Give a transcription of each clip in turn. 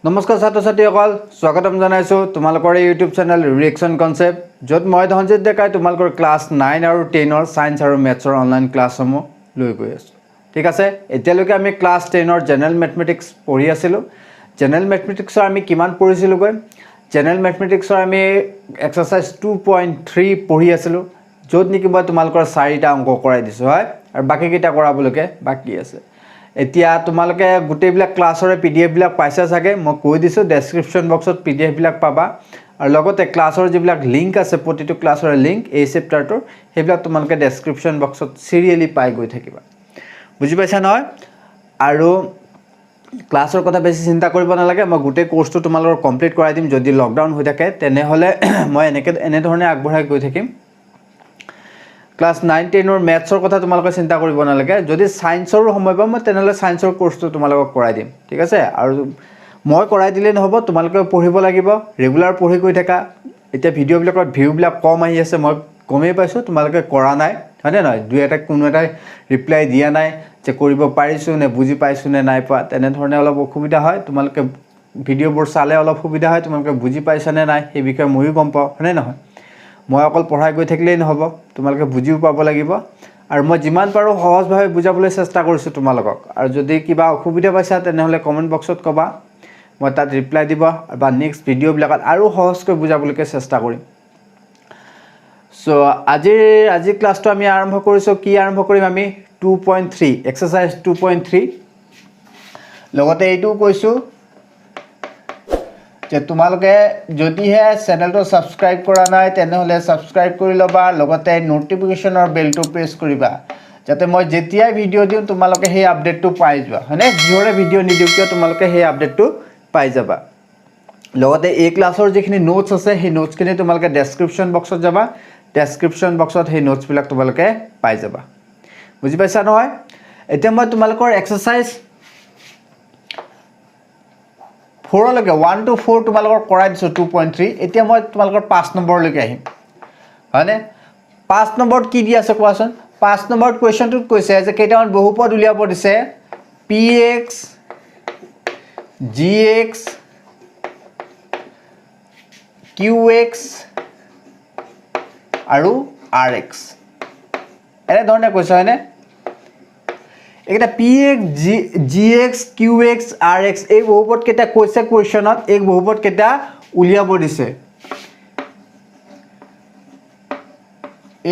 নমস্কাৰ ছাত্ৰ ছাত্ৰীসকল স্বাগতম জনাইছো তোমালোকৰ ইউটিউব চেনেল ৰিয়েকচন কনসেপ্ট যত মই ধনজিত ডেকাই তোমালোকৰ ক্লাস 9 আৰু 10 ৰ সায়েন্স আৰু ম্যাথছৰ অনলাইন ক্লাছসমূহ লৈ গৈ আছো ঠিক আছে এতিয়ালৈকে আমি ক্লাস 10 ৰ জেনাৰেল ম্যাথমেটিক্স পঢ়ি আছিলো জেনাৰেল ম্যাথমেটিক্সৰ আমি কিমান পঢ়িছিলো গৈ জেনাৰেল ম্যাথমেটিক্সৰ আমি এক্সাৰসাইজ 2.3 পঢ়ি আছিলো যত নেকি মই তোমালোকৰ 4টা অংক কৰাই দিছো হয় আৰু বাকি কিটা কৰাবলৈকে বাকি আছে এতিয়া তোমালোকে গুটেবিলাক ক্লাছৰ পিডিএফ বিলাক পাইছা সাগে মই কৈ দিছো ডেসক্ৰিপচন বক্সত পিডিএফ বিলাক পাবা আৰু লগতে ক্লাছৰ যিবিলাক লিংক আছে প্ৰতিটো ক্লাছৰ লিংক এই চেপ্টাৰটোৰ হেবিলাক তোমালোকে ডেসক্ৰিপচন বক্সত সিৰিয়ালি পাই গৈ থাকিবা বুজি পাইছা নহয় আৰু ক্লাছৰ কথা বেছি চিন্তা কৰিব নালাগে মই গুটে কোৰ্সটো তোমালোকৰ কমপ্লিট কৰাই দিম যদি লকডাউন হৈ থাকে তেনে হলে মই এনে ধৰণে আগবঢ়াই গৈ থাকিম ক্লাস 9 10 ৰ ম্যাথছৰ কথা তোমালোকে চিন্তা কৰিব নালাগে যদি সায়েন্সৰ সময় পাম মই তেনেহলে সায়েন্সৰ কোৰ্সটো তোমালোকক কৰাই দিম ঠিক আছে আৰু মই কৰাই দিলে নহব তোমালোকে পঢ়িব লাগিব ৰেগুলাৰ পঢ়ি গৈ থাকা এতিয়া ভিডিও বিলাকত ভিউ বিলাক কম আহি আছে মই কমে পাইছো তোমালোকে কৰা নাই হয়নে নহয় দুই এটা কোনো এটা ৰিপ্লাই দিয়া নাই যে কৰিব পাৰিছো নে বুজি পাইছো নে নাই পা তেনে ধৰণে অলপ অসুবিধা হয় তোমালোকে ভিডিওবোৰ চালে অলপ সুবিধা হয় তোমালোকে বুজি পাইছা নে নাই এই বিষয়ে মইও গম পাও হয়নে নহয় মই অকল পঢ়াই গৈ থাকিলেই নহব তোমালোকে বুজিও পাব লাগিব আৰু মই যিমান পাৰো সহজভাৱে বুজাবলৈ চেষ্টা কৰিছো তোমালোকক আৰু যদি কিবা অসুবিধা পাইছা তেনেহলে কমেন্ট বক্সত কবা মই তাত ৰিপ্লাই দিব বা নেক্সট ভিডিও বিলাকত আৰু সহজকৈ বুজাবলৈকে চেষ্টা কৰিম সো আজি ক্লাছটো আমি আৰম্ভ কৰিছো কি আৰম্ভ কৰিম আমি 2.3 এক্সাৰসাইজ 2.3 লগতে এইটো কৈছো যে তোমালোকে যদি হে চেনেলটো সাবস্ক্ৰাইব কৰা নাই তেনেহলে সাবস্ক্ৰাইব কৰি লবা লগতে নোটিফিকেশনৰ বেলটো প্ৰেছ কৰিবা যাতে মই যেতিয়াই ভিডিও দিও তোমালোকে সেই আপডেটটো পাই যোৱা হয়নে যিহৰে ভিডিও নিদিও কিয় তোমালোকে সেই আপডেটটো পাই যাবা লগতে এই ক্লাছৰ যিখিনি নোটছ আছে সেই নোটছখিনি তোমালোকে ডেসক্ৰিপচন বক্সত যাবা ডেসক্ৰিপচন বক্সত সেই নোটছ বিলাক তোমালোকে পাই যাবা বুজি পাইছা নহয় এতিয়া মই তোমালোকৰ এক্সাৰসাইজ 4 লকে 1 to 4 তোমালোকৰ কৰাই দিছো 2.3 এতিয়া মই তোমালোকৰ 5 নম্বৰ লৈকে আহিম হয়নে 5 নম্বৰত কি দি আছে কোৱাচোন 5 নম্বৰত কোৱেশ্চনটোত কৈছে যে কেইটামান বহুপদ উলিয়াব দিছে px gx qx আৰু rx এনে ধৰণে কৈছে হয়নে এটা px gx qx rx এই বহুপদ কেটা কৈছে কোৱেশ্চনত এক বহুপদ কেটা উলিয়াব দিছে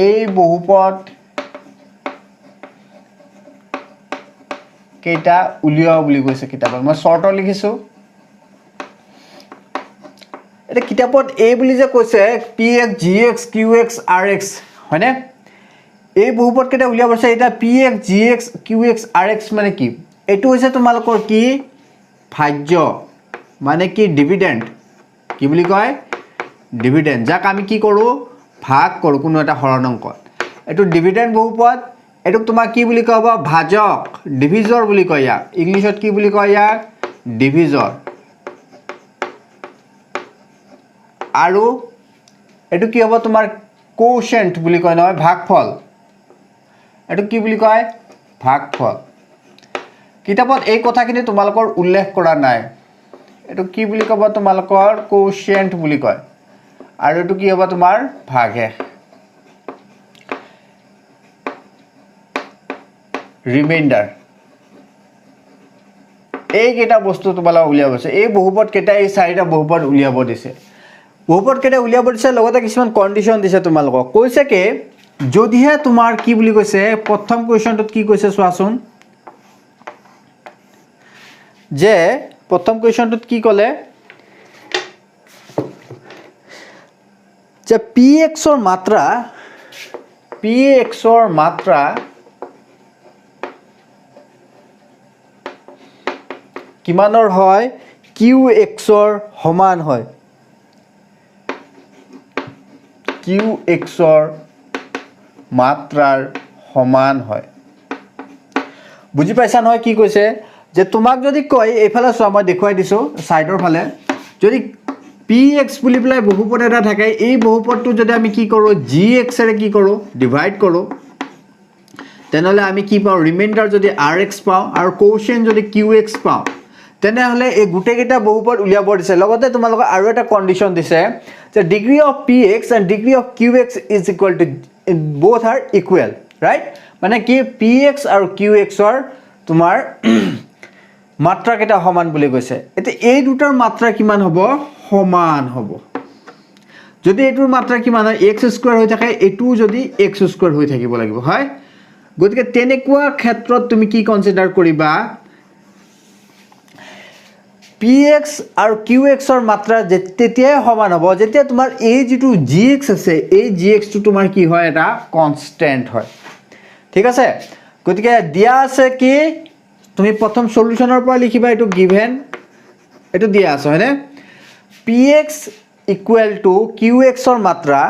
এই বহুপদ কেটা উলিয়াও বুলি কৈছে কিতাপত মই শৰ্টত লিখিছো এটা কিতাপত এই বুলি যে কৈছে px gx qx rx হয়নে এই বহুপদ কেটা উলিয়াব আছে এটা px gx qx rx মানে কি এটো হৈছে তোমালোকৰ কি ভাজ্য মানে কি ডিভিডেন্ড কি বুলি কয় ডিভিডেন্ড যাক আমি কি কৰো ভাগ কৰো কোনো এটা হৰণ অংকত এটো ডিভিডেন্ড বহুপদ এটো তোমাক কি বুলি কয় ভাজক ডিভিজৰ বুলি কয় ইয়াক ইংলিশত কি বুলি কয় ইয়াক ডিভিজৰ আৰু এটো কি হ'ব তোমাৰ কোশেন্ট বুলি কয় নহয় ভাগফল এটো কি বুলি কয় ভাগফল কিতাপত এই কথাখিনি তোমালোকৰ উল্লেখ কৰা নাই এটো কি বুলি কব তোমালোকৰ কোশেন্ট বুলি কয় আৰু এটো কি হ'ব তোমাৰ ভাগহে ৰিমাইন্ডাৰ এই কেটা বস্তু তোমালোক উলিয়াব আছে এই বহুপদ কেটা এই 4টা বহুপদ উলিয়াব দিছে বহুপদ কেটা উলিয়াব দিছে লগতে কিছুমান কন্ডিশন দিছে তোমালোকক কৈছে কি যদিহে তোমাৰ কি বুলি কৈছে প্ৰথম কোৱেশ্চনটোত কি কৈছে চোৱাচোন যে প্ৰথম কোৱেশ্চনটোত কি ক'লে যে px ৰ মাত্ৰা কিমানৰ হয় qx ৰ সমান হয় qx ৰ মাত্ৰাৰ সমান হয় বুজি পাইছা নহয় কি কৈছে যে তোমাক যদি কয় এফালে চোৱা মই দেখুৱাই দিছো সাইডৰ ফালে যদি px বুলি প্লাই বহুপদ এটা থাকে এই বহুপদটো যদি আমি কি কৰো gx এৰে কি কৰো ডিভাইড কৰো তেনেহলে আমি কি পাও ৰিমাইন্ডাৰ যদি rx পাও আৰু কোশেন্ট যদি qx পাও তেনেহ'লে এই গোটেইকেইটা বহুপদ উলিয়াব দিছে লগতে তোমালোকক আৰু এটা কণ্ডিশ্যন দিছে যে degree of px and degree of qx is equal two both are equal, right? মানে কি px আৰু qxৰ তোমাৰ মাত্ৰা কেইটা সমান বুলি কৈছে এতিয়া এই দুটাৰ মাত্ৰা কিমান হ'ব সমান হ'ব যদি এইটোৰ মাত্ৰা কিমান হয় x² হৈ থাকে এটো যদি x² হৈ থাকিব লাগিব হয় গতিকে তেনেকুৱা ক্ষেত্ৰত তুমি কি কনসিডাৰ কৰিবা px আৰু qxৰ মাত্ৰা যেতিয়াই সমান হ'ব যেতিয়া তোমাৰ এই যেটো gx আছে এই gx টো তোমাৰ কি হয় এটা কনস্ট্যান্ট হয় ঠিক আছে গতিকে দিয়া আছে কি তুমি প্ৰথম সলিউশনৰ পৰা লিখিবা এটো গিভেন এটো দিয়া আছে হয়নে px equal to qx ৰ মাত্ৰা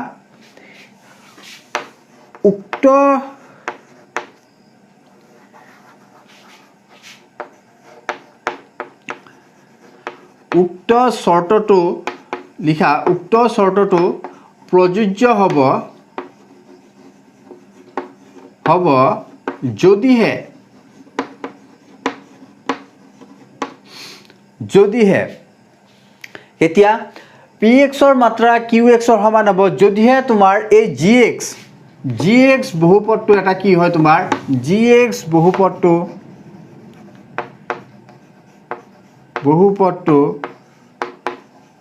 উক্ত শৰ্তটো লিখা উক্ত শৰ্তটো প্ৰযোজ্য হ'ব যদিহে এতিয়া px ৰ মাত্ৰা qx ৰ সমান হ'ব যদিহে তোমাৰ এই gx বহুপদটো এটা কি হয় তোমাৰ gx বহুপদটো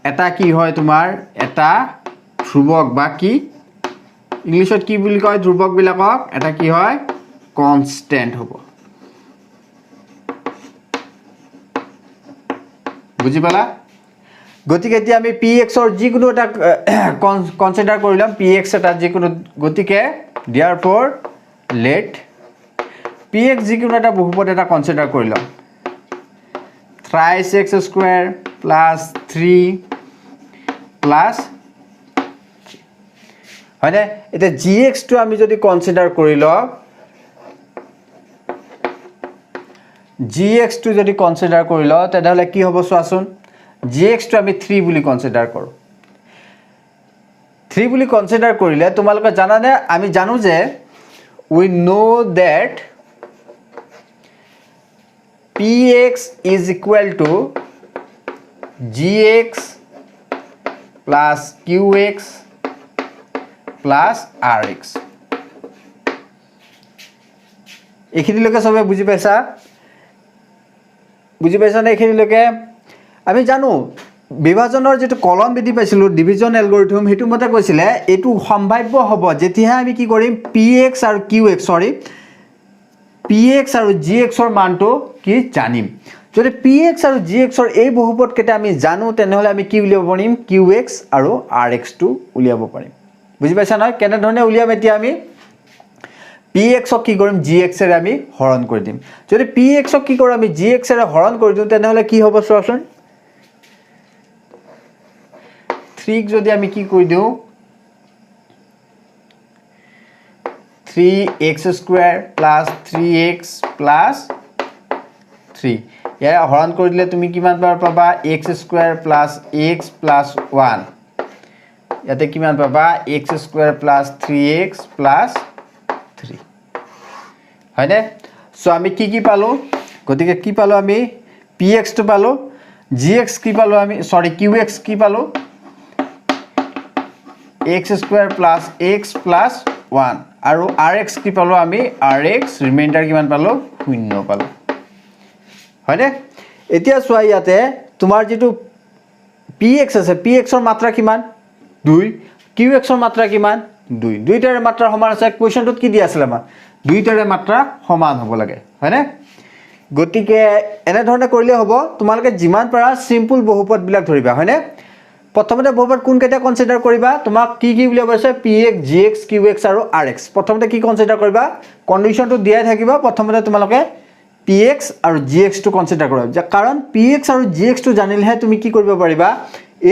এটা কি হয় তোমাৰ এটা ধ্ৰুবক বা কি ইংলিশত কি বুলি কয় ধ্ৰুবক বিলাকক এটা কি হয় কনস্ট্যান্ট হ'ব বুজি পালা গতিকে এতিয়া আমি px ৰ যিকোনো এটা কনসিডাৰ কৰিলাম px এটা যিকোনো গতিকে therefore let px যিকোনো এটা বহুপদ এটা consider কৰিলাম thrice x square plus 3 plus হয়নে এটা gx টো আমি যদি কনসিডাৰ কৰি লও gx টো যদি কনসিডাৰ কৰি লও তেতিয়াহলে কি হ'ব চোৱাচোন gx টো আমি 3 বুলি কনসিডাৰ কৰো 3 বুলি কনসিডাৰ কৰিলে তোমালোকে জানানে আমি জানো যে we know that px is equal to gx plus qx plus rx এখিনি লকে সবে বুজি পাইছা না এখিনি লকে আমি জানো বিভাজনৰ যেটো কলম বিধি পাইছিলো ডিভিজন এলগৰিথম হেতু মতে কৈছিলে এটো সম্ভাব্য হ'ব যেতিয়া আমি কি কৰিম px আৰু qx px আৰু gx ৰ মানটো কি জানিম যদি px আৰু gx ৰ এই বহুপদ কেটা আমি জানো তেনেহলে আমি কি উলিয়াব পাৰিম qx আৰু rx টো উলিয়াব পাৰিম বুজি পাইছা নহয় কেনে ধৰণে উলিয়াম এতিয়া আমি px ক কি কৰিম gx এৰে আমি হৰণ কৰি দিম যদি px ক কি কৰিম আমি gx এৰে হৰণ কৰি দিম তেনেহলে কি হ'ব চোৱাচোন 3 যদি আমি কি কৰি দিও 3x square plus 3x plus 3 ইয়াৰ হৰণ কৰি দিলে তুমি কিমান পাৰ পাবা x square plus x plus 1 ইয়াতে কিমান পাবা x square plus 3x plus 3 হয়নে সো আমি কি পালো গতিকে কি পালো আমি px টো পালো gx কি পালো আমি সরি qx কি পালো x square plus x plus 1 আৰু rx কি পালো আমি rx ৰিমাইন্ডাৰ কিমান পালো 0 পালো হয়নে এতিয়া সোয়া ইয়াতে তোমাৰ যেটো px আছে px ৰ মাত্ৰা কিমান 2 qx ৰ মাত্ৰা কিমান 2 দুইটাৰ মাত্ৰা সমান আছে কোৱেশ্চনটোত কি দি আছিল আমাৰ দুইটাৰে মাত্ৰা সমান হ'ব লাগে হয়নে গতিকে এনে ধৰণে কৰিলে হ'ব তোমালোকে যিমান পাৰা সিম্পল বহুপদ বিলাক ধৰিবা হয়নে প্ৰথমতে বহুপদ কোন কেটা কনসিডাৰ কৰিবা তোমাক কি উলিয়াব আছে px gx qx আৰু rx প্ৰথমতে কি কনসিডাৰ কৰিবা কন্ডিশনটো দিয়াই থাকিবা প্ৰথমতে তোমালোকে px আৰু gx টো কনসিডাৰ কৰিবা কাৰণ px আৰু gx টো জানিলেহে তুমি কি কৰিব পাৰিবা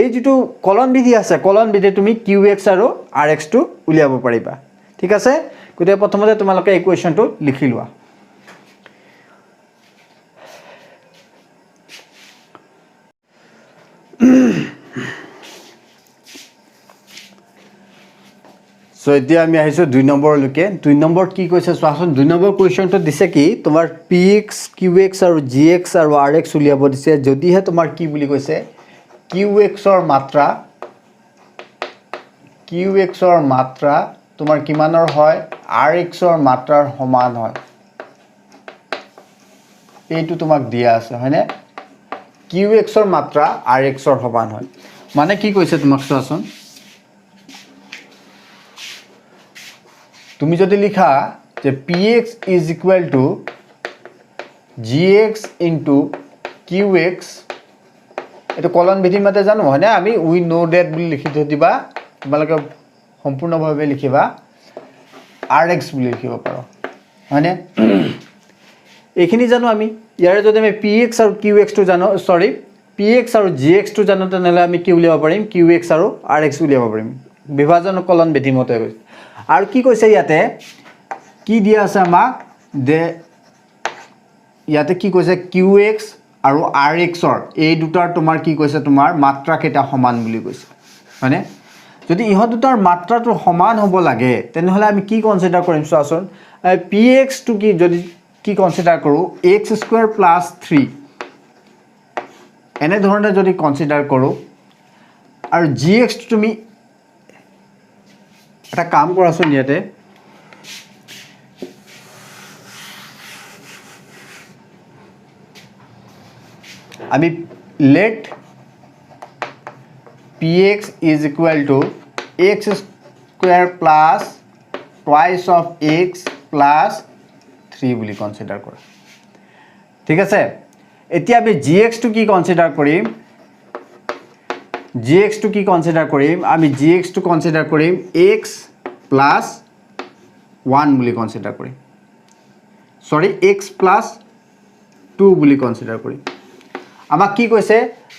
এই যেটো কলন বিধি আছে কলন বিধি তুমি qx আৰু rx টো উলিয়াব পাৰিবা ঠিক আছে গতিকে প্ৰথমতে তোমালোকে ইকুৱেশনটো লিখি লোৱা সো এতিয়া আমি আহিছো 2 নম্বৰলৈকে 2 নম্বৰত কি কৈছে চোৱাচোন 2 নম্বৰ কোৱেশ্চনটো দিছে কি তোমাৰ px qx আৰু gx আৰু rx উলিয়াব দিছে যদিহে তোমাৰ কি বুলি কৈছে qx ৰ মাত্ৰা তোমাৰ কিমানৰ হয় rx ৰ মাত্ৰাৰ সমান হয় এইটো তোমাক দিয়া আছে হয়নে qx ৰ মাত্ৰা rx ৰ সমান হয় মানে কি কৈছে তোমাক চোৱাচোন তুমি যদি লিখা যে px is equal to gx into qx এটো কলন বিধি মতে জানো হয়নে আমি উই নো দ্যাট বুলি লিখি দিবা তোমালোকে সম্পূৰ্ণভাৱে লিখিবা rx বুলি লিখিব পাৰো হয়নে এইখিনি জানো আমি ইয়াৰে যদি আমি px আৰু qx টো জানো সৰি px আৰু gx টো জানো তেনেহলে আমি কি উলিয়াব পাৰিম qx আৰু rx উলিয়াব পাৰিম বিভাজন কলন বিধি মতে কৈছে আৰু কি কৈছে ইয়াতে কি দিয়া আছে আমাক দে ইয়াতে কি কৈছে qx আৰু rx ৰ এই দুটাৰ তোমাৰ কি কৈছে তোমাৰ মাত্ৰা কেটা সমান বুলি কৈছে মানে যদি ইহ দুটাৰ মাত্ৰাটো সমান হ'ব লাগে তেনেহলে আমি কি কনসিডাৰ কৰিম চোৱাচোন px টো কি যদি কি কনসিডাৰ কৰো x² + 3 এনে ধৰণে যদি কনসিডাৰ কৰো আৰু gx টো তুমি এটা কাম কৰাছোন ইয়াতে আমি let px is equal to x² plus twice of x plus 3 বুলি কনসিডাৰ কৰা ঠিক আছে এতিয়া আমি gx টো কি কনসিডাৰ কৰিম আমি gx টো কনসিডাৰ কৰিম x plus 1 বুলি কনসিডাৰ কৰিম সৰি x plus 2 বুলি কনসিডাৰ কৰিম আমাক কি কৈছে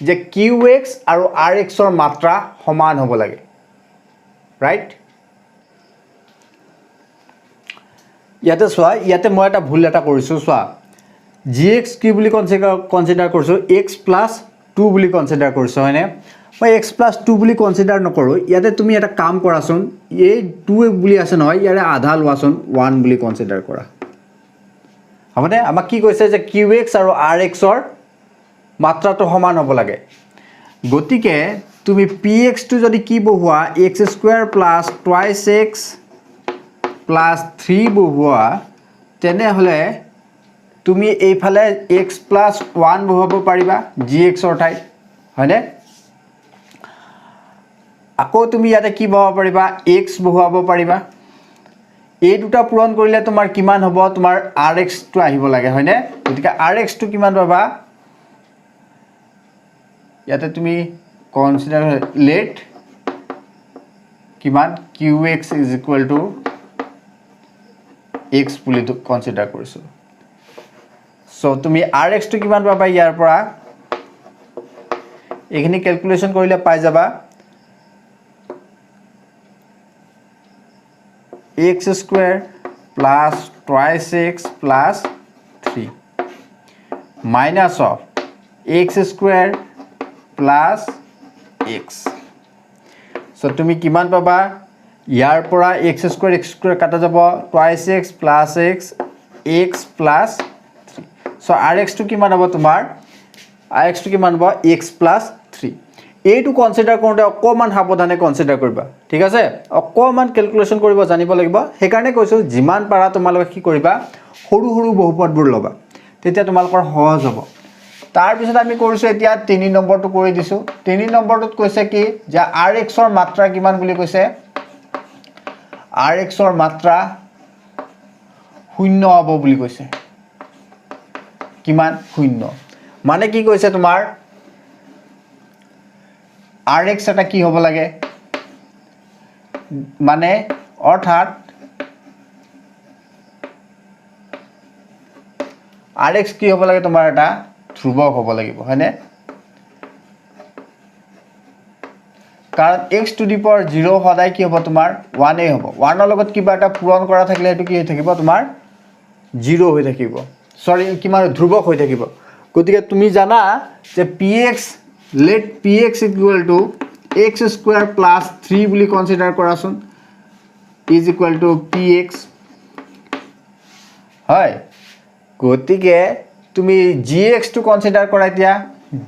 যে qx আৰু rx ৰ মাত্ৰা সমান হ'ব লাগে ৰাইট ইয়াতে সোৱা ইয়াতে মই এটা ভুল এটা কৰিছো সোৱা gx কি বুলি কনসিডাৰ কৰিছো x + 2 বুলি কনসিডাৰ কৰিছো হয়নে মই x + 2 বুলি কনসিডাৰ নকৰো ইয়াতে তুমি এটা কাম কৰাছোন এই 2 বুলি আছে নহয় ইয়াৰে আধা লোৱাছোন 1 বুলি কনসিডাৰ কৰা হবনে আমাক কি কৈছে যে qx আৰু rx ৰ মাত্ৰাটো সমান হ'ব লাগে গতিকে তুমি px টো যদি কি বহুৱা x² plus twice x plus 3 বহুৱা তেনেহলে তুমি এইফালে x plus 1 বহুৱাব পাৰিবা gx ৰ ঠাইত হয়নে আকৌ তুমি ইয়াতে কি বহুৱাব পাৰিবা x বহুৱাব পাৰিবা এই দুটা পূৰণ কৰিলে তোমাৰ কিমান হ'ব তোমাৰ rx টো আহিব লাগে হয়নে গতিকে rx টো কিমান পাবা ইয়াতে তুমি কনসিডাৰ let কিমান qx is equal to x বুলি কনসিডাৰ কৰিছো সো তুমি rx টো কিমান পাবা ইয়াৰ পৰা এইখিনি ক্যালকুলেশন কৰিলে পাই যাবা x² plus twice x plus 3 minus of x² plus x so তুমি কিমান পাবা ইয়াৰ পৰা x² কাটা যাব twice x plus x x plus 3 so rx টো কিমান হ'ব তোমাৰ rx টো কিমান হ'ব x plus 3 এইটো কনসিডাৰ কৰোতে অকমান সাবধানে কনসিডাৰ কৰিবা ঠিক আছে অকমান ক্যালকুলেশন কৰিব জানিব লাগিব সেই কাৰণে কৈছো যিমান পাৰা তোমালোকে কি কৰিবা সৰু সৰু বহুপদবোৰ লবা তেতিয়া তোমালোকৰ সহজ হ'ব তাৰ পিছত আমি কৰিছো এতিয়া 3 নম্বৰটো কৰি দিছো 3 নম্বৰটোত কৈছে কি যে rx ৰ মাত্ৰা কিমান বুলি কৈছে rx ৰ মাত্ৰা 0 হ'ব বুলি কৈছে কিমান 0 মানে কি কৈছে তোমাৰ rx এটা কি হ'ব লাগে মানে অৰ্থাৎ rx কি হ'ব লাগে তোমাৰ এটা ধ্ৰুবক হ'ব লাগিব হয়নে কাৰণ x টু দি পাৱাৰ 0 সদায় কি হ'ব তোমাৰ 1 এ হ'ব 1 ৰ লগত কিবা এটা পূৰণ কৰা থাকিলে এটো কি হৈ থাকিব তোমাৰ 0 হৈ থাকিব সৰি কিমান ধ্ৰুবক হৈ থাকিব গতিকে তুমি জানা যে px let px equal to x² plus 3 বুলি কনসিডাৰ কৰাছোন is equal to P X হয় গতিকে তুমি জি এক্সটো কনচিডাৰ কৰা এতিয়া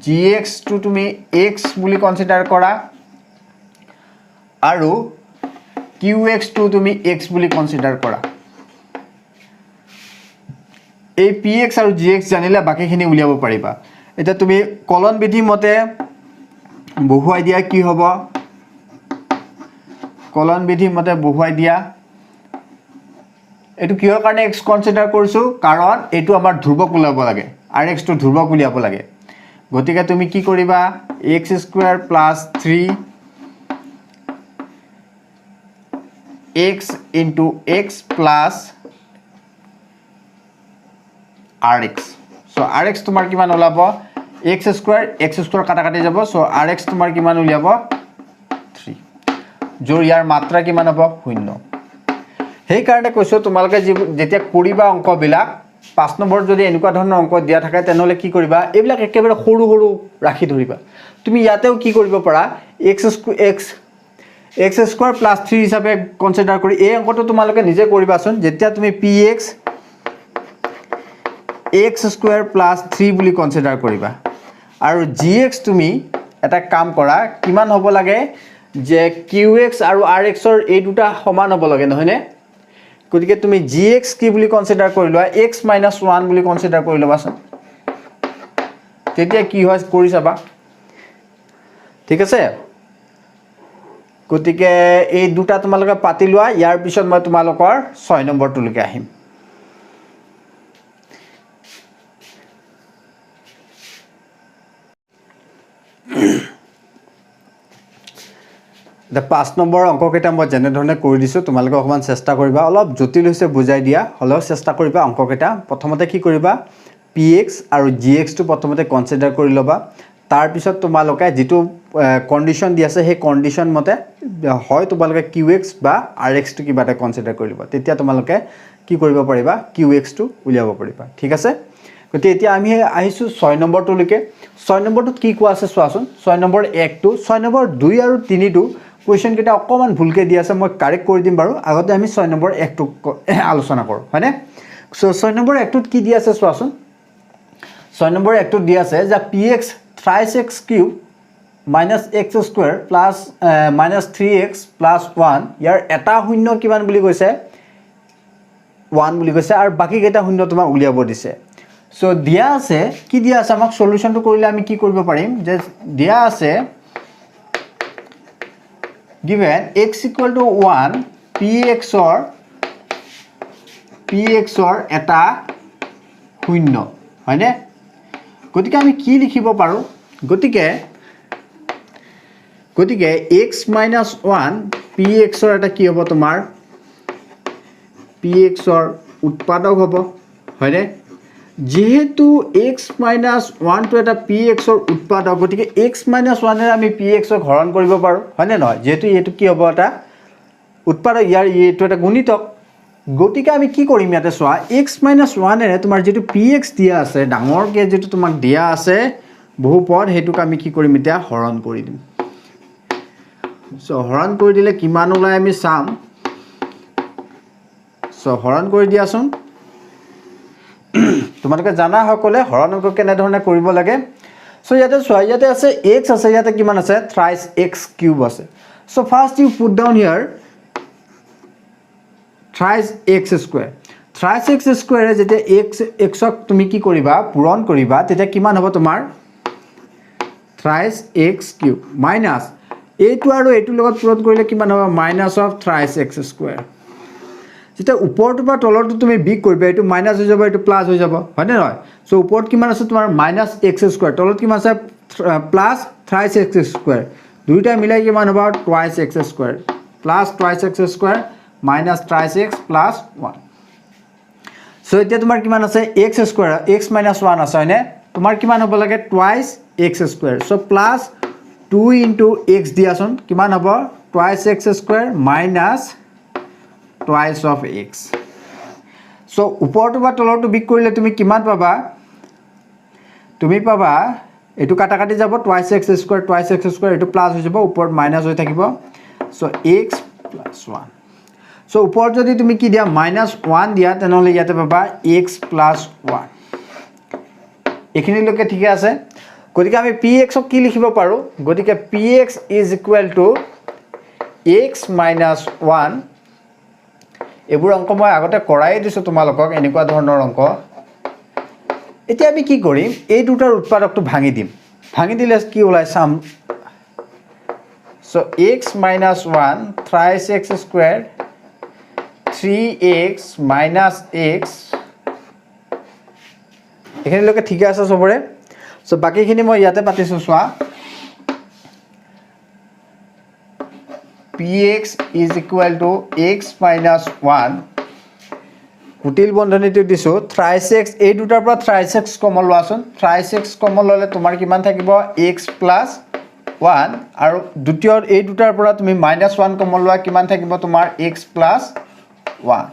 জি এক্সটো তুমি এক্স বুলি কনচিডাৰ কৰা আৰু কিউ এক্সটো তুমি এক্স বুলি কনচিডাৰ কৰা এই পি এক্স আৰু জি এক্স জানিলে বাকীখিনি উলিয়াব পাৰিবা এতিয়া তুমি কলন বিধি মতে বহুৱাই দিয়া কি হ'ব কলন বিধি মতে বহুৱাই দিয়া এইটো কিহৰ কাৰণে এক্স কনচিডাৰ কৰিছো কাৰণ এইটো আমাৰ ধ্ৰুৱক উলিয়াব লাগে আৰু এক্সটো ধ্ৰুৱক উলিয়াব লাগে গতিকে তুমি কি কৰিবা x square plus 3 x into x plus আৰ এক্স চ' আৰ এক্স তোমাৰ কিমান ওলাব এক্স স্কোৱাৰ কাটা কাটি যাব চ' আৰ এক্স তোমাৰ কিমান উলিয়াব 3 যোৰ ইয়াৰ মাত্ৰা কিমান হ'ব 0 সেইকাৰণে কৈছোঁ তোমালোকে যেতিয়া কৰিবা অংকবিলাক 5 নম্বৰ যদি এনেকুৱা ধৰণৰ অংক দিয়া থাকে তেনেহ'লে কি কৰিবা এইবিলাক একেবাৰে সৰু সৰু ৰাখি ধৰিবা তুমি ইয়াতেও কি কৰিব পাৰা এক্স স্কোৱাৰ প্লাছ 3 হিচাপে কনচিডাৰ কৰি এই অংকটো তোমালোকে নিজে কৰিবাচোন যেতিয়া তুমি P x x square plus 3 বুলি কনচিডাৰ কৰিবা আৰু জি এক্স তুমি এটা কাম কৰা কিমান হ'ব লাগে যে কিউ এক্স আৰু আৰ এক্সৰ এই দুটা সমান হ'ব লাগে নহয়নে গতিকে তুমি জি এক্স কি বুলি কনচিডাৰ কৰি লোৱা এক্স মাইনাছ 1 বুলি কনচিডাৰ কৰি ল'বাচোন তেতিয়া কি হয় কৰি চাবা ঠিক আছে গতিকে এই দুটা তোমালোকে পাতি লোৱা ইয়াৰ পিছত মই তোমালোকৰ 6 নম্বৰটোলৈকে আহিম The 5 নম্বৰ অংককেইটা মই যেনে ধৰণে কৰি দিছোঁ তোমালোকে অকমান চেষ্টা কৰিবা অলপ জটিল হৈছে বুজাই দিয়া হলেও চেষ্টা কৰিবা অংককেইটা প্ৰথমতে কি কৰিবা px আৰু gx টো প্ৰথমতে কনসিডাৰ কৰি লবা তাৰ পিছত তোমালোকে যেটো কন্ডিশন দি আছে সেই কন্ডিশন মতে হয় তোমালোকে qx বা rx টো কিবা এটা কনসিডাৰ কৰি লবা তেতিয়া তোমালোকে কি কৰিব পাৰিবা qx টো উলিয়াব পাৰিবা ঠিক আছে গতি এতিয়া আমি আহিছো 6 নম্বৰটোলৈকে 6 নম্বৰটোত কি কোৱা আছে চোৱাচোন 6 নম্বৰ 1 টো 6 নম্বৰ 2 আৰু 3 টো কোৱেশ্চন কেটা অকমান ভুলকে দি আছে মই কাৰেক্ট কৰি দিম বাৰু আগতে আমি 6 নম্বৰ 1 টো আলোচনা কৰো হয়নে সো 6 নম্বৰ 1 টোত কি দি আছে চোৱাচোন 6 নম্বৰ 1 টোত দি আছে যে px thrice x cube minus x square plus minus 3x plus 1 ইয়াৰ এটা শূন্য কিমান বুলি কৈছে 1 বুলি কৈছে আৰু বাকি কেটা শূন্য তোমাক উলিয়াব দিছে সো দিয়া আছে কি দিয়া আছে আমাক সলিউশনটো কৰিলে আমি কি কৰিব পাৰিম যে দিয়া আছে given x equal to 1 px or eta শূন্য হয়নে গতিকে আমি কি লিখিব পাৰো গতিকে x minus 1 px or এটা কি হ'ব তোমাৰ px or উৎপাদক হ'ব হয়নে যেহেতু x minus 1 to এটা px or উৎপাদক গতিকে x minus 1 এৰ আমি px or হৰণ কৰিব পাৰো হয়নে নহয় যেহেতু এটো কি হ'ব এটা উৎপাদক ইয়াৰ এটো এটা গুণিতক গতিকে আমি কি কৰিম ইয়াতে সোৱা x minus 1 এৰে তোমাৰ যেটো px দিয়া আছে ডাঙৰ কে যেটো তোমাক দিয়া আছে বহুপদ হেতুক আমি কি কৰিম এতিয়া হৰণ কৰি দিম সো হৰণ কৰি দিলে কিমান ওলাই আমি চাম সো হৰণ কৰি দিয়াছোন তোমালোকে জানা হকলে হৰণ অংক কেনে ধৰণে কৰিব লাগে সো ইয়াতে সোৱা ইয়াতে আছে x আছে ইয়াতে কিমান আছে thrice x cube আছে so first you put down here thrice x square thrice x square যেতে x ক তুমি কি কৰিবা পূৰণ কৰিবা তেতিয়া কিমান হ'ব তোমাৰ thrice x cube minus এইটো আৰু এইটো লগত পূৰণ কৰিলে কিমান হ'ব minus of thrice x square যেতে ওপৰটো বা তলৰটো তুমি বিগ কৰিবা এটো মাইনাস হৈ যাব এটো প্লাস হৈ যাব হয় না নহয় সো ওপৰত কিমান আছে তোমাৰ minus x square তলত কিমান আছে প্লাস thrice x square দুইটা মিলাই কিমান হ'ব twice x square plus twice x square minus thrice x plus 1 so এতিয়া তোমাৰ কিমান আছে x square x minus 1 আছে হয়নে তোমাৰ কিমান হ'ব লাগে twice x square so plus 2 into x দিয়াছোন কিমান হ'ব twice x square minus twice of x so উপৰটো বা তলৰটো বিক কৰিলে তুমি কিমান পাবা তুমি পাবা এটো কাটা কাটি যাব twice x square এটো প্লাস হৈ যাব উপৰত মাইনাস হৈ থাকিব so x plus 1 সো ওপৰত যদি তুমি কি দিয়া -1 দিয়া তেনেহলে ইয়াতে পাবা x + 1 এখিনিলৈকে ঠিক আছে গতিকে আমি px ক কি লিখিব পাৰো গতিকে px = x - 1 এবোৰ অংক মই আগতে কৰাই দিছো তোমালোকক এনেকুৱা ধৰণৰ অংক এতিয়া আমি কি কৰিম এই দুটাৰ উৎপাদকটো ভাঙি দিম ভাঙি দিলে কি ওলাই চাম so x - 1 thrice x squared 3x - x এখিনিলৈকে ঠিক আছে সবৰে সো বাকিখিনি মই ইয়াতে পাতিছো চোৱা px = x - 1 কুটিল বন্ধনীটো দিছো thrice x এই দুটাৰ পৰা thrice x কমন লোৱাচোন thrice x কমন ললে তোমাৰ কিমান থাকিব x + 1 আৰু দ্বিতীয় এই দুটাৰ পৰা তুমি -1 কমন লোৱা কিমান থাকিব তোমাৰ x + 1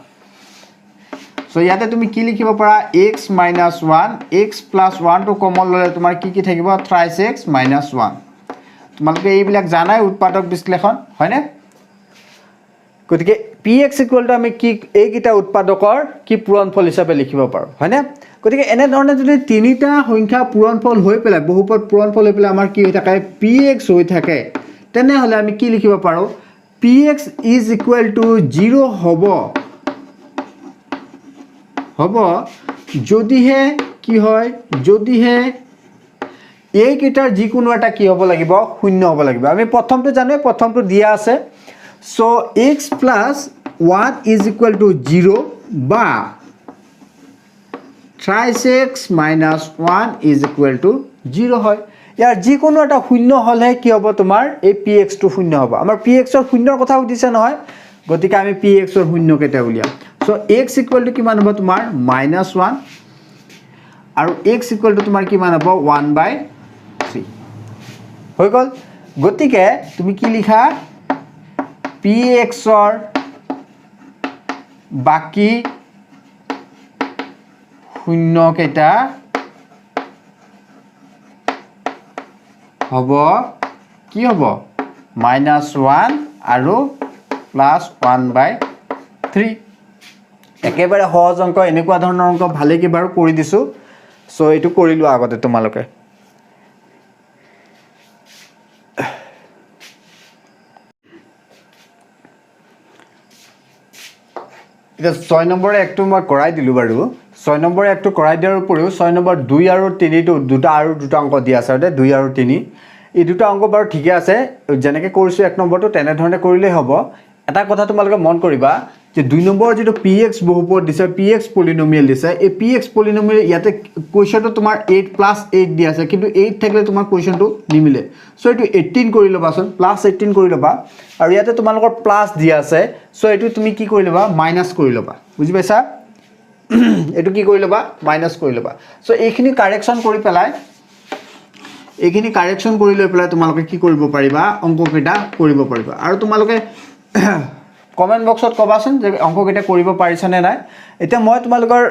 সো ইয়াতে তুমি কি লিখিব পাৰা x - 1 x + 1 টো কমন ললে তোমাৰ কি থাকিব thrice x - 1 তোমালোকে এইবিলাক জানাই উৎপাদক বিশ্লেষণ হয়নে গতিকে px = আমি কি এইকিটা উৎপাদকৰ কি পূৰণফল হিচাপে লিখিব পাৰো হয়নে গতিকে এনে ধৰণে যদি তিনিটা সংখ্যা পূৰণফল হৈ পেলাই বহুপদ পূৰণফল হৈ পেলাই আমাৰ কি হৈ থাকে px হৈ থাকে তেনেহলে আমি কি লিখিব পাৰো px = 0 হ'ব যদিহে কি হয় যদিহে এইকিটাৰ যিকোনো এটা কি হ'ব লাগিব শূন্য হ'ব লাগিব আমি প্ৰথমটো জানো প্ৰথমটো দিয়া আছে সো x + 1 = 0 বা thrice x - 1 = 0 হয় ইয়াৰ যিকোনো এটা শূন্য হলে কি হ'ব তোমাৰ এই px টো শূন্য হ'ব আমাৰ px ৰ শূন্যৰ কথা উঠিছে নহয় গতিকে আমি px ৰ শূন্য কেটা উলিয়াম সো x = কিমান হ'ব তোমাৰ -1 আৰু x = তোমাৰ কিমান হ'ব 1/3 হৈ গল গতিকে তুমি কি লিখা px ৰ বাকি শূন্য কেটা হ'ব কি হ'ব -1 আৰু +1/3 একেবাৰে সহজ অংক এনেকুৱা ধৰণৰ অংক ভালে কি বাৰু কৰি দিছো সো এটো কৰিলো আগতে তোমালোকে এটা 6 নম্বৰ একটো মই কৰাই দিলো বাৰু 6 নম্বৰ একটো কৰাই দিয়াৰ উপৰিও 6 নম্বৰ 2 আৰু 3 টো দুটা অংক দিয়া আছে 2 আৰু 3 এই দুটা অংক বাৰু ঠিকে আছে যেনেকৈ কৰিছো 1 নম্বৰটো তেনে ধৰণে কৰিলে হ'ব এটা কথা তোমালোকে মন কৰিবা যে 2 নম্বৰ যেটো px বহুপদ দিছে px পলিনোমিয়েল দিছে এই px পলিনোমিয়েল ইয়াতে কোৱেশ্চনটো তোমাৰ 8 + 8 দি আছে কিন্তু 8 থাকিলে তোমাৰ কোৱেশ্চনটো নিমিলে সো এটো 18 কৰি লবাচোন +18 কৰি লবা আৰু ইয়াতে তোমালোকৰ প্লাস দি আছে সো এটো তুমি কি কৰি লবা মাইনাস কৰি লবা বুজি পাইছা এটো কি কৰি লবা মাইনাস কৰি লবা সো এইখিনি কাৰেকচন কৰি পেলাই এইখিনি কাৰেকচন কৰি লৈ পেলাই তোমালোকে কি কৰিব পাৰিবা অংককেটা কৰিব পাৰিবা আৰু তোমালোকে কমেন্ট বক্সত কবাচোন যে অংককেটা কৰিব পাৰিছানে নাই এতিয়া মই তোমালোকৰ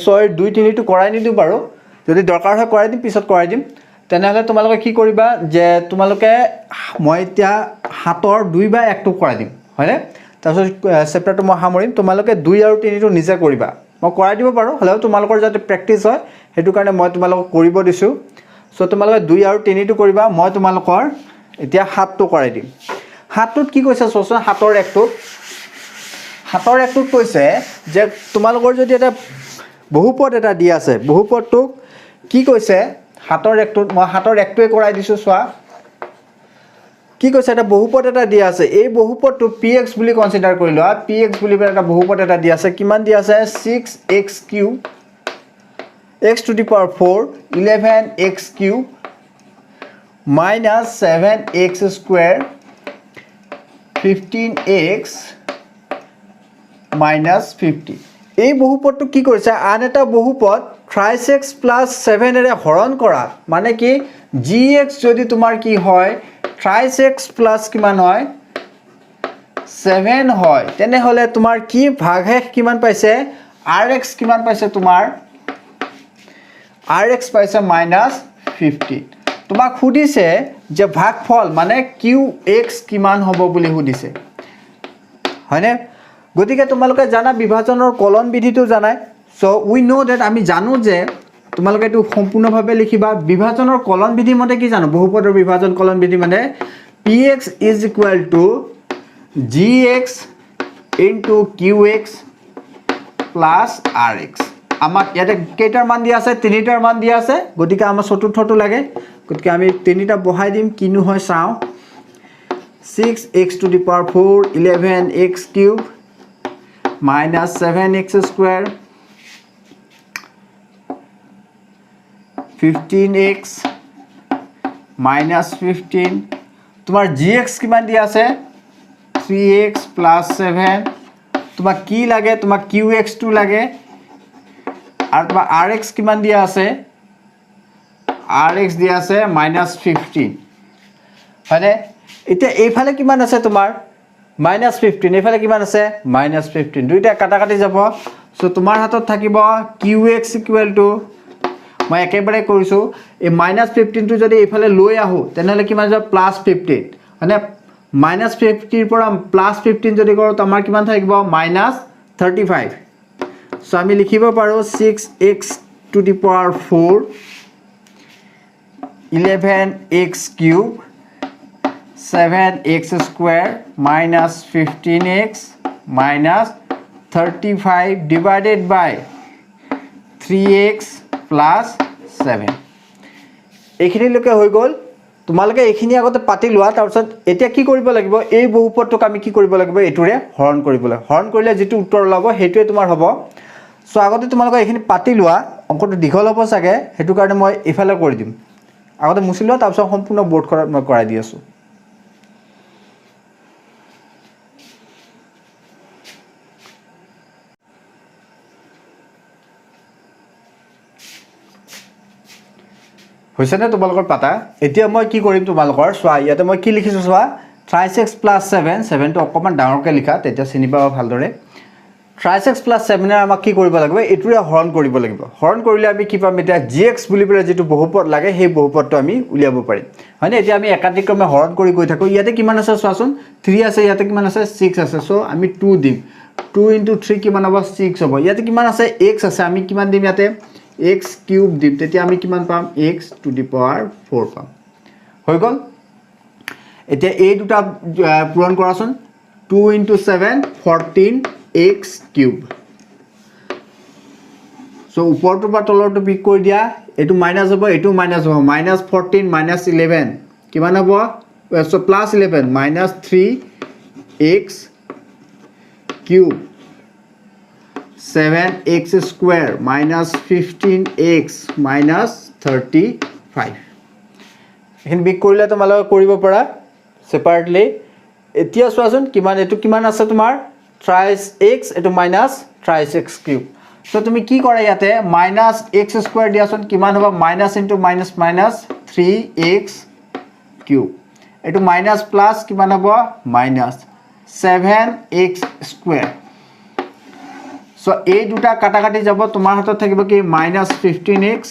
6 2 3 টো কৰাই নিদিও বাৰু যদি দৰকাৰ হয় কৰাই দিম পিছত কৰাই দিম তেনেহলে তোমালোকে কি কৰিবা যে তোমালোকে মই এতিয়া 7 ৰ 2/1 টো কৰাই দিম হয়নে তাৰপিছত চেপ্টাৰটো মই সামৰিম তোমালোকে 2 আৰু 3 টো নিজে কৰিবা মই কৰাই দিব পাৰো হলেও তোমালোকৰ যাতে প্ৰেক্টিস হয় হেতু কাৰণে মই তোমালোকক কৰিব দিছো সো তোমালোকে 2 আৰু 3 টো কৰিবা মই তোমালোকৰ এতিয়া 7 টো কৰাই দিম 7 টোত কি কৈছে চোৱা 7 ৰ 1 টোত কৈছে যে তোমালোকৰ যদি এটা বহুপদ এটা দি আছে বহুপদটো কি কৈছে 7 ৰ 1 টোত মই 7 ৰ 1 টোৱে কৰাই দিছো চোৱা কি কৈছে এটা বহুপদ এটা দি আছে এই বহুপদটো px বুলি কনসিডাৰ কৰি লোৱা px বুলি এটা বহুপদ এটা দি আছে কিমান দি আছে 6x³ x to the power 4 11x³ -7x² 15x -50 এই বহুপদটো কি কৰিছে আন এটা বহুপদ thrice x + 7 এৰে হৰণ কৰা মানে কি gx যদি তোমাৰ কি হয় thrice x plus কিমান হয় 7 হয় তেনেহলে তোমাৰ কি ভাগশেষ কিমান পাইছে rx কিমান পাইছে তোমাৰ rx পাইছে -15 তোমাক খুদিছে যে ভাগফল মানে qx কিমান হ'ব বুলি খুদিছে হয়নে গতিকে তোমালোকে জানা বিভাজনৰ কলন বিধিটো জানাই সো উই নো দ্যাট আমি জানো যে তোমালোকে এটো সম্পূৰ্ণভাৱে লিখিবা বিভাজনৰ কলন বিধি মতে কি জানো বহুপদৰ বিভাজন কলন বিধি মানে px is equal to gx into qx plus rx আমাক ইয়াতে কেইটাৰ মান দিয়া আছে তিনিটাৰ মান দিয়া আছে গতিকে আমাৰ চতুৰ্থটো লাগে গতিকে আমি তিনিটা বহাই দিম কিনো হয় চাও 6x to the power 4 11x cube minus 7x square 15x minus 15 তোমার gx কিমান দিয়া আছে 3x plus 7 তোমাক কি লাগে তোমাক qx2 লাগে আর তোমার rx কিমান দিয়া আছে rx দিয়া আছে -15 মানে এটা এইফালে কিমান আছে তোমাৰ -15 এইফালে কিমান আছে -15 দুইটা কাটা কাটি যাব সো তোমাৰ হাতত থাকিব qx মই একেবাৰে কৰিছো এই -15 টো যদি এইফালে লৈ আহো তেনেহলে কিমান যাব +15 মানে -50 ৰ পৰা +15 যদি কৰো তো আমাৰ কিমান থাকিব -35 সো আমি লিখিব পাৰো 6x to the power 4 11x cube 7x square minus 15x minus 35 divided by 3x plus 7 এইখিনি লকে হৈ গল তোমালোকে এইখিনি আগতে পাতি লোৱা তাৰ পিছত এতিয়া কি কৰিব লাগিব এই বহুপদটোক আমি কি কৰিব লাগিব এটুৰে হৰণ কৰিব লাগিব হৰণ কৰিলে যেটো উত্তৰ ওলাব হেতুৱে তোমাৰ হ'ব সো আগতে তোমালোকে এইখিনি পাতি লোৱা অংকটো দীঘল হ'ব চাগে হেতু কাৰণে মই ইফালে কৰি দিম আগতে মুছি লোৱা তাৰ পিছত সম্পূৰ্ণ বোৰ্ড মই কৰাই দি আছো হৈছেনে তোমালোকৰ পাতা এতিয়া মই কি কৰিম তোমালোকৰ সোৱা ইয়াতে মই কি লিখিছো সোৱা 3x + 7 টো অকমান ডাঙৰকৈ লিখা তেতিয়া চিনি পাবা ভালদৰে 3x + 7 এৰ আমাক কি কৰিব লাগিব এটুৰে হৰণ কৰিব লাগিব হৰণ কৰিলে আমি কি পাম এটা gx বুলি পেলে যেটো বহুপদ লাগে সেই বহুপদটো আমি উলিয়াব পাৰিম হয়নে এতিয়া আমি একাধিক্ৰমে হৰণ কৰি গৈ থাকো ইয়াতে কিমান আছে সোৱাচোন 3 আছে ইয়াতে কিমান আছে 6 আছে সো আমি 2 দিম 2 * 3 কিমান হ'ব 6 হ'ব ইয়াতে কিমান আছে x আছে আমি কিমান দিম ইয়াতে x cube দিম তেতিয়া আমি কিমান পাম x to the power 4 পাম হৈ গল এতিয়া এই দুটা পূৰণ কৰাচোন 2 * 7 14x cube সো উপৰটো বা তলৰটো পিক কৰি দিয়া এটো মাইনাস হ'ব এটো মাইনাস হ'ব -14 - 11 কিমান হ'ব so +11 -3x cube 7x square minus 15x minus 35 এখানে বিক কৰিলে তোমালোকে কৰিব পাৰা সেপাৰেটলি এতিয়া সোৱাচোন কিমান এটো কিমান আছে তোমাৰ 3x এটো minus 3x cube সো তুমি কি কৰা ইয়াতে -x square দিয়াচোন কিমান হ'ব minus into minus minus 3x cube এটো minus plus কিমান হ'ব minus 7x square সো এই দুটা কাটা কাটি যাব তোমাৰ হাতত থাকিব কি -15x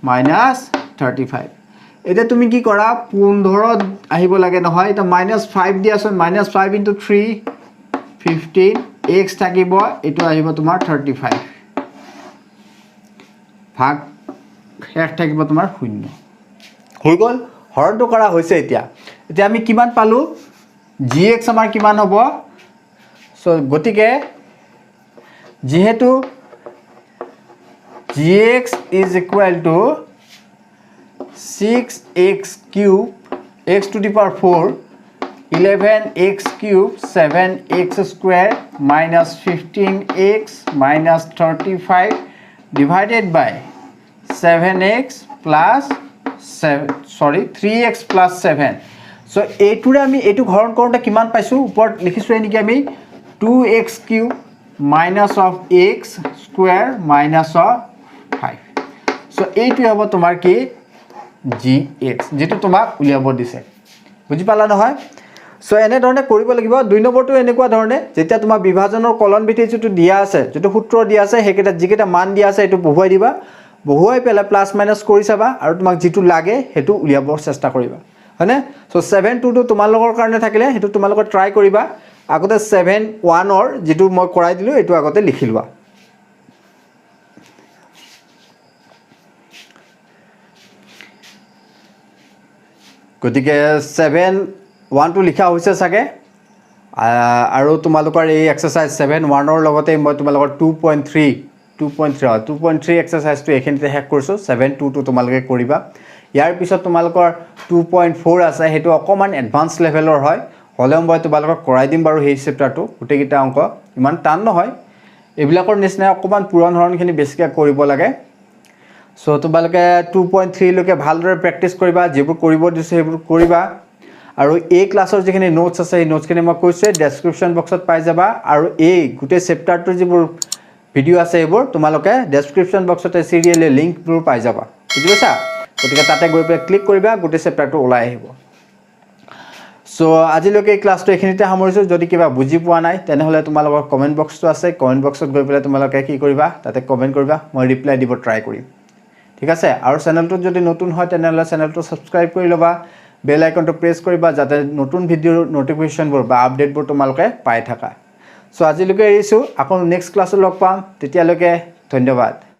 -35 এটা তুমি কি কৰা 15 আহিব লাগে নহয় এটা -5 দিয়াছন -5 * 3 15 x থাকিব এটো আহিব তোমাৰ 35 ভাগ এক থাকিব তোমাৰ 0 হৈ গল হৰণটো কৰা হৈছে এতিয়া এতিয়া আমি কিমান পালো gx আমাৰ কিমান হ'ব সো গতিকে যেহেতু gx is equal to 6x cube x to the power 4 11x cube 7x square minus 15x minus 35 divided by 7x plus 3x plus 7 so এইটোৰে আমি এইটো হৰণ কৰোঁতে কিমান পাইছো ওপৰত লিখিছো নেকি আমি 2x cube minus of x square minus of 5 so এইটো হ'ব তোমাৰ কি gx যেটো তোমাক উলিয়াব দিছে বুজি পালা নহয় সো এনে ধৰণে কৰিব লাগিব দুই নম্বৰটো এনেকুৱা ধৰণে যেতিয়া তোমাৰ বিভাজনৰ কলন বিধি যেটো দিয়া আছে যেটো সূত্ৰ দিয়া আছে হেকেটা যিকেটা মান দিয়া আছে এটো বহুৱাই দিবা বহুৱাই পেলা প্লাস মাইনাস কৰি চাবা আৰু তোমাক যেটো লাগে হেতু উলিয়াবৰ চেষ্টা কৰিবা হয়নে সো 7 2 তোমালোকৰ কাৰণে থাকিলে হেতু তোমালোকৰ ট্ৰাই কৰিবা আগতে 7-1 যেটো মই কৰাই দিলোঁ এইটো আগতে লিখি লোৱা গতিকে 7-1 টো লিখা হৈছে চাগে আৰু তোমালোকৰ এই এক্সাৰসাইজ 7-1 লগতে মই তোমালোকৰ 2.3 এক্সাৰসাইজটো এখিনিতে শেষ কৰিছোঁ 7-2 টো তোমালোকে কৰিবা ইয়াৰ পিছত তোমালোকৰ 2.4 আছে হেতু অকমান এডভান্স লেভেলৰ হয় হলেও মই তোমালোকক কৰাই দিম বাৰু এই চেপ্টাৰটো গুটেকিটা অংক ইমান টান নহয় এবিলাকৰ নিচিনা অকমান পুৰণ ধৰণখিনি বেছিকৈ কৰিব লাগে সো তোমালোকে 2.3 লৈকে ভালদৰে প্ৰেক্টিস কৰিবা যেবোৰ কৰিব দিছে সেইবোৰ কৰিবা আৰু এই ক্লাছৰ যিখিনি নোটছ আছে এই নোটছখিনি মই কৈছে ডেসক্ৰিপচন বক্সত পাই যাবা আৰু এই গুটে চেপ্টাৰটোৰ যিবোৰ ভিডিও আছে এইবোৰ তোমালোকে ডেসক্ৰিপচন বক্সতে সিৰিয়ালি লিংকবোৰ পাই যাবা বুজিছা গতিকে তাতে গৈ পে ক্লিক কৰিবা গুটে চেপ্টাৰটো ওলাই আহিব সো আজিলৈকে এই ক্লাছটো এখিনিতে সামৰিছো যদি কিবা বুজি পোৱা নাই তেনেহলে তোমালোকৰ কমেন্ট বক্সটো আছে কমেন্ট বক্সত গৈ পেলে তোমালোকে কি কৰিবা তাতে কমেন্ট কৰিবা মই ৰিপ্লাই দিব ট্ৰাই কৰিম ঠিক আছে আৰু চেনেলটো যদি নতুন হয় তেনেহলে চেনেলটো সাবস্ক্ৰাইব কৰি লবা বেল আইকনটো প্ৰেছ কৰিবা যাতে নতুন ভিডিওৰ নোটিফিকেশনবোৰ বা আপডেটবোৰ তোমালোকে পাই থাকা সো আজিলৈকে এৰিছো আকৌ নেক্সট ক্লাছত লগ পাম তেতিয়ালৈকে ধন্যবাদ